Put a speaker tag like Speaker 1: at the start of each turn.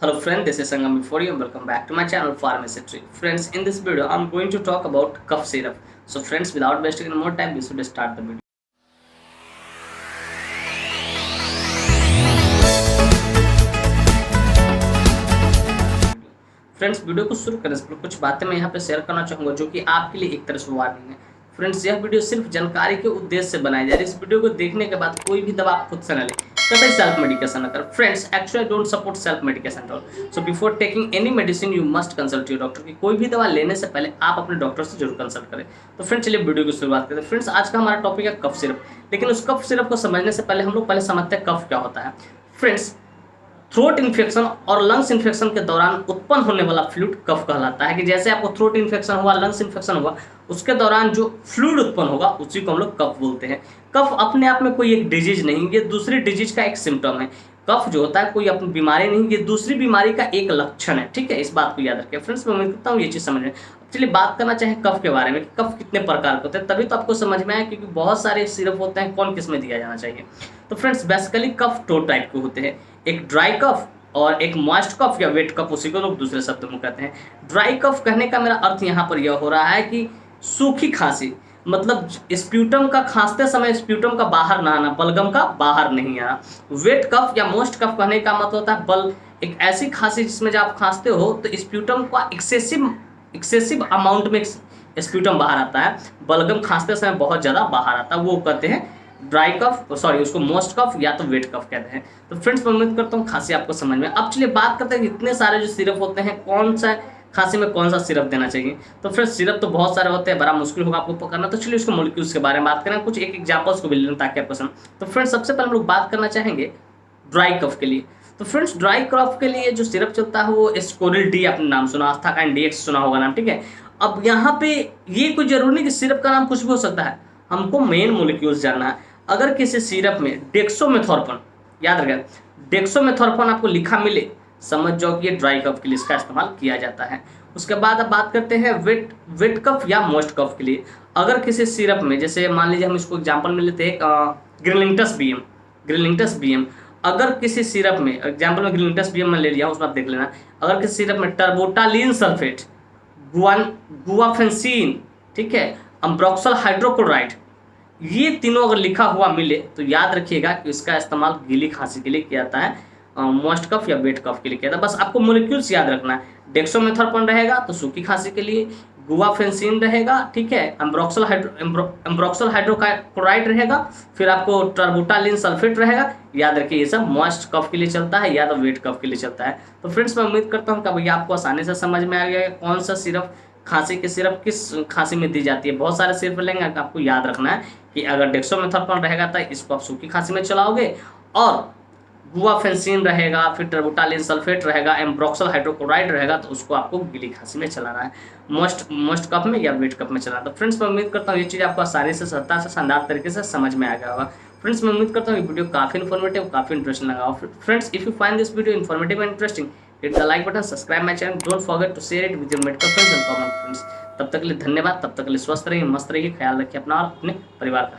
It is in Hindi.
Speaker 1: Hello friend, this is Sangam before you and welcome back to my channel Pharmacy. Friends, in this video I'm going to talk about cough syrup. So friends, without wasting any more time, we should start the video. Friends, video को शुरू करने से पहले कुछ बातें मैं यहाँ पे शेयर करना चाहूँगा जो कि आपके लिए एक तरह से वार्निंग है। फ्रेंड्स, यह वीडियो सिर्फ जानकारी के उद्देश्य से बनाई जा रही है। इस वीडियो को देखने के बाद कोई भी दवा आप खुद से न ले, कभी सेल्फ मेडिकेशन न करें। Friends, actually don't support self medication at all. So before taking any medicine you must consult your doctor. की कोई भी दवा लेने से पहले आप अपने डॉक्टर से जरूर कंसल्ट करें। तो फ्रेंड्स, चलिए वीडियो की शुरुआत करते हैं। फ्रेंड्स, आज का हमारा टॉपिक है कफ सिरप। लेकिन उस कफ सिरप को समझने से पहले हम लोग पहले समझते हैं कफ क्या होता है। फ्रेंड्स, थ्रोट इन्फेक्शन और लंग्स इन्फेक्शन के दौरान उत्पन्न होने वाला फ्लूइड कफ कहलाता है। कि जैसे आपको थ्रोट इन्फेक्शन हुआ, लंग्स इन्फेक्शन हुआ, उसके दौरान जो फ्लूइड उत्पन्न होगा उसी को हम लोग कफ बोलते हैं। कफ अपने आप में कोई एक डिजीज नहीं, ये दूसरी डिजीज का एक सिम्टम है। कफ जो होता है कोई अपनी बीमारी नहीं, ये दूसरी बीमारी का एक लक्षण है। ठीक है, इस बात को याद रखें। फ्रेंड्स, मैं उम्मीद करता हूँ ये चीज़ समझ में। चलिए बात करना चाहें कफ के बारे में। कफ कितने प्रकार के होते हैं, तभी तो आपको समझ में आया, क्योंकि बहुत सारे सिरप होते हैं, कौन किस में दिया जाना चाहिए। तो फ्रेंड्स, बेसिकली कफ दो टाइप के होते हैं, एक ड्राई कफ और एक मॉइस्ट कफ या वेट कफ, उसी को लोग दूसरे शब्द में कहते हैं। ड्राई कफ कहने का मेरा अर्थ यहाँ पर यह हो रहा है कि सूखी खांसी, मतलब स्प्यूटम का खांसते समय स्प्यूटम का बाहर ना आना, बलगम का बाहर नहीं आना। वेट कफ या मोस्ट कफ कहने का मतलब होता है एक ऐसी खांसी जिसमें जब आप खांसते हो तो स्प्यूटम का एक्सेसिव अमाउंट में स्प्यूटम बाहर आता है, बलगम खांसते समय बहुत ज़्यादा बाहर आता है, वो कहते हैं ड्राई कफ, सॉरी उसको मोस्ट कफ या तो वेट कफ कहते हैं। तो फ्रेंड्स, मैं उम्मीद करता हूँ खांसी आपको समझ में। अब चलिए बात करते हैं इतने सारे जो सिरप होते हैं, कौन सा खांसी में कौन सा सिरप देना चाहिए। तो फ्रेंड्स, सिरप तो बहुत सारे होते हैं, बड़ा मुश्किल होगा आपको पकड़ना। तो चलिए उसके मॉलिक्यूल्स के बारे में बात करें, कुछ एक एग्जांपल्स को भी ले लें ताकि आपको समझ। तो फ्रेंड्स, सबसे पहले हम लोग बात करना चाहेंगे ड्राई कफ के लिए। तो फ्रेंड्स, ड्राई कफ के लिए जो सिरप चलता है वो एस्कोरिल डी, आपने नाम सुना, आस्थाकाइन डीएक्स सुना होगा नाम। ठीक है, अब यहाँ पे ये कोई जरूरी नहीं कि सिरप का नाम कुछ भी हो सकता है, हमको मेन मॉलिक्यूल्स जानना है। अगर किसी सिरप में डेक्सोमेथोर्पन, याद रखें, डेक्सोमेथोर्पन आपको लिखा मिले, समझ जाओ कि ये ड्राई कफ के लिए इसका इस्तेमाल किया जाता है। उसके बाद अब बात करते हैं वेट कफ या मोस्ट कफ के लिए। अगर किसी सिरप में, जैसे मान लीजिए हम इसको एग्जांपल में लेते हैं ग्रिलिंटस बीएम। अगर किसी सिरप में, एग्जांपल में ग्रिलिंटस बीएम में ले लिया, उसमें आप देख लेना। अगर किसी सिरप में टर्बोटालिन सल्फेट, गुआफेंसिन, ठीक है, अम्ब्रोक्सल हाइड्रोक्लोराइड, ये तीनों अगर लिखा हुआ मिले तो याद रखिएगा कि इसका इस्तेमाल गीली खांसी के लिए किया जाता है, मोस्ट कफ या वेट कफ के लिए किया जाता है। बस आपको मॉलिक्यूल्स याद रखना है। डेक्सोमेथोर्पन रहेगा तो सूखी खांसी के लिए, गुआफेंसिन रहेगा, ठीक है, अम्ब्रोक्सल हाइड्रोक्लोराइड रहेगा, फिर आपको टर्बोटालिन सल्फेट रहेगा। याद रखिए ये सब मोस्ट कफ के लिए चलता है या तो वेट कफ के लिए चलता है। तो फ्रेंड्स, मैं उम्मीद करता हूँ कि भैया आपको आसानी से समझ में आ गया कौन सा सिरप, खांसी के सिरप किस खांसी में दी जाती है। बहुत सारे सिरप लेंगे, आपको याद रखना है कि अगर डेक्सोमेथोर्पन रहेगा तो इसको आप सूखी खांसी में चलाओगे, और गुआफेंसिन रहेगा, फिर टर्बोटालिन सल्फेट रहेगा, एम्ब्रोक्सल हाइड्रोक्लोराइड रहेगा, तो उसको आपको गीली खांसी में चलाना है, मोस्ट कप में या वेट कप में चलाना है। तो फ्रेंड्स, मैं उम्मीद करता हूँ ये चीज़ आपको आसानी से, सत्ता से, शानदार तरीके से समझ में आ गया होगा। फ्रेंड्स, मैं उम्मीद करता हूँ ये वीडियो काफ़ी इन्फॉर्मेटिव, काफ़ी इंटरेस्टिंग लगा होगा। Friends, if you find this video informative and interesting, hit the like button, subscribe my channel, don't forget to share it with your medical friends and common friends. तब तक के लिए धन्यवाद, तब तक के लिए स्वस्थ रहिए, मस्त रहिए, ख्याल रखिए अपना और अपने परिवार का।